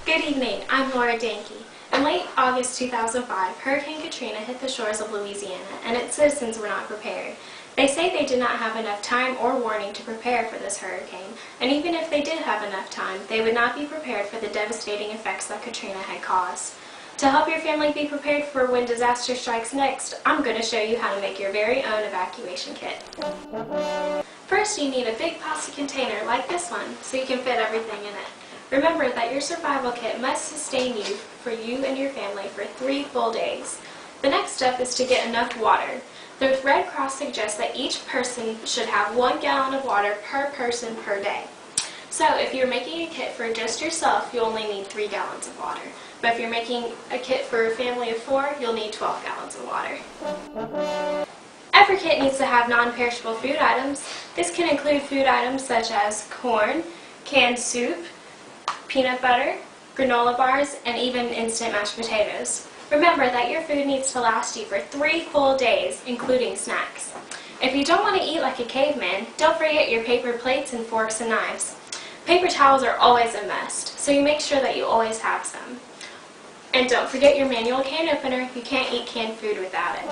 Good evening, I'm Laura Danke. In late August 2005, Hurricane Katrina hit the shores of Louisiana, and its citizens were not prepared. They say they did not have enough time or warning to prepare for this hurricane, and even if they did have enough time, they would not be prepared for the devastating effects that Katrina had caused. To help your family be prepared for when disaster strikes next, I'm going to show you how to make your very own evacuation kit. First, you need a big plastic container like this one, so you can fit everything in it. Remember that your survival kit must sustain you for you and your family for 3 full days. The next step is to get enough water. The Red Cross suggests that each person should have 1 gallon of water per person per day. So if you're making a kit for just yourself, you only need 3 gallons of water. But if you're making a kit for a family of 4, you'll need 12 gallons of water. Every kit needs to have non-perishable food items. This can include food items such as corn, canned soup, peanut butter, granola bars, and even instant mashed potatoes. Remember that your food needs to last you for 3 full days, including snacks. If you don't want to eat like a caveman, don't forget your paper plates and forks and knives. Paper towels are always a must, so you make sure that you always have some. And don't forget your manual can opener. You can't eat canned food without it.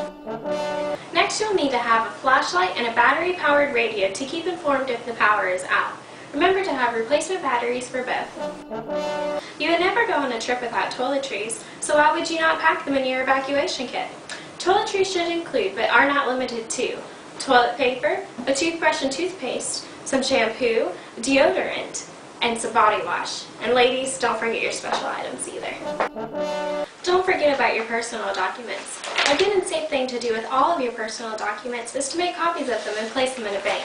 Next, you'll need to have a flashlight and a battery-powered radio to keep informed if the power is out. Remember to have replacement batteries for both. You would never go on a trip without toiletries, so why would you not pack them in your evacuation kit? Toiletries should include, but are not limited to, toilet paper, a toothbrush and toothpaste, some shampoo, deodorant, and some body wash. And ladies, don't forget your special items either. Don't forget about your personal documents. A good and safe thing to do with all of your personal documents is to make copies of them and place them in a bank.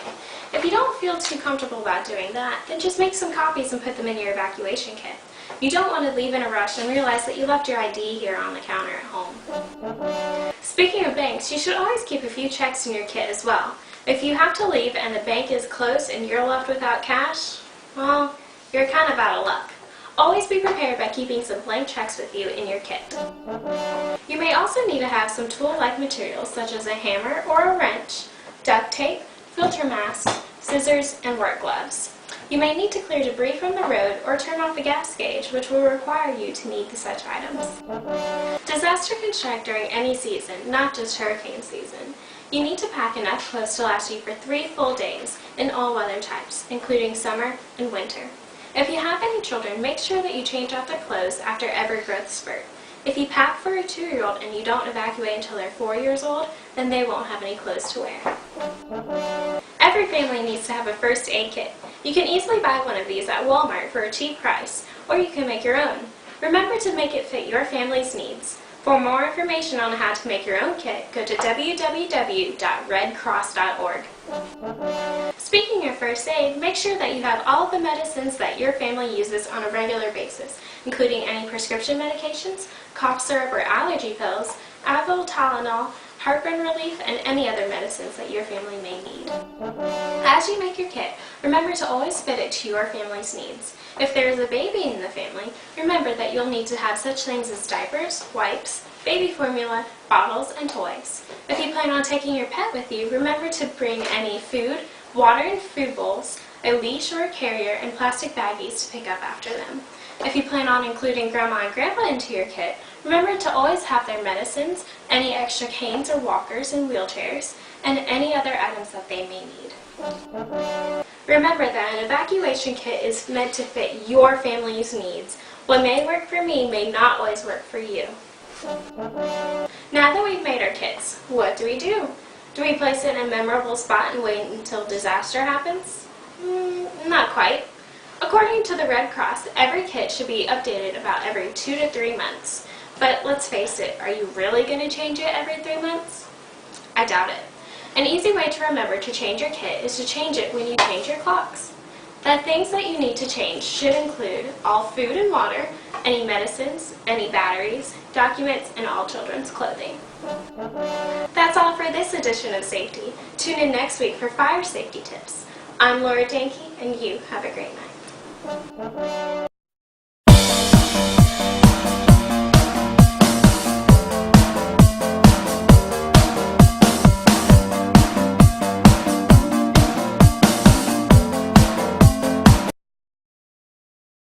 If you don't feel too comfortable about doing that, then just make some copies and put them in your evacuation kit. You don't want to leave in a rush and realize that you left your ID here on the counter at home. Speaking of banks, you should always keep a few checks in your kit as well. If you have to leave and the bank is closed and you're left without cash, well, you're kind of out of luck. Always be prepared by keeping some blank checks with you in your kit. You may also need to have some tool-like materials such as a hammer or a wrench, duct tape, filter mask, scissors, and work gloves. You may need to clear debris from the road or turn off a gas gauge, which will require you to need such items. Disaster can strike during any season, not just hurricane season. You need to pack enough clothes to last you for 3 full days in all weather types, including summer and winter. If you have any children, make sure that you change out their clothes after every growth spurt. If you pack for a 2-year-old and you don't evacuate until they're 4 years old, then they won't have any clothes to wear. Every family needs to have a first aid kit. You can easily buy one of these at Walmart for a cheap price, or you can make your own. Remember to make it fit your family's needs. For more information on how to make your own kit, go to www.redcross.org. Speaking of first aid, make sure that you have all of the medicines that your family uses on a regular basis, including any prescription medications, cough syrup or allergy pills, Advil, Tylenol, heartburn relief, and any other medicines that your family may need. As you make your kit, remember to always fit it to your family's needs. If there is a baby in the family, remember that you'll need to have such things as diapers, wipes, baby formula, bottles, and toys. If you plan on taking your pet with you, remember to bring any food, water and food bowls, a leash or a carrier, and plastic baggies to pick up after them. If you plan on including Grandma and Grandpa into your kit, remember to always have their medicines, any extra canes or walkers and wheelchairs, and any other items that they may need. Remember that an evacuation kit is meant to fit your family's needs. What may work for me may not always work for you. Now that we've made our kits, what do? Do we place it in a memorable spot and wait until disaster happens? Not quite. According to the Red Cross, every kit should be updated about every 2 to 3 months. But let's face it, are you really going to change it every 3 months? I doubt it. An easy way to remember to change your kit is to change it when you change your clocks. The things that you need to change should include all food and water, any medicines, any batteries, documents, and all children's clothing. That's all for this edition of Safety. Tune in next week for fire safety tips. I'm Laura Danke, and you have a great night.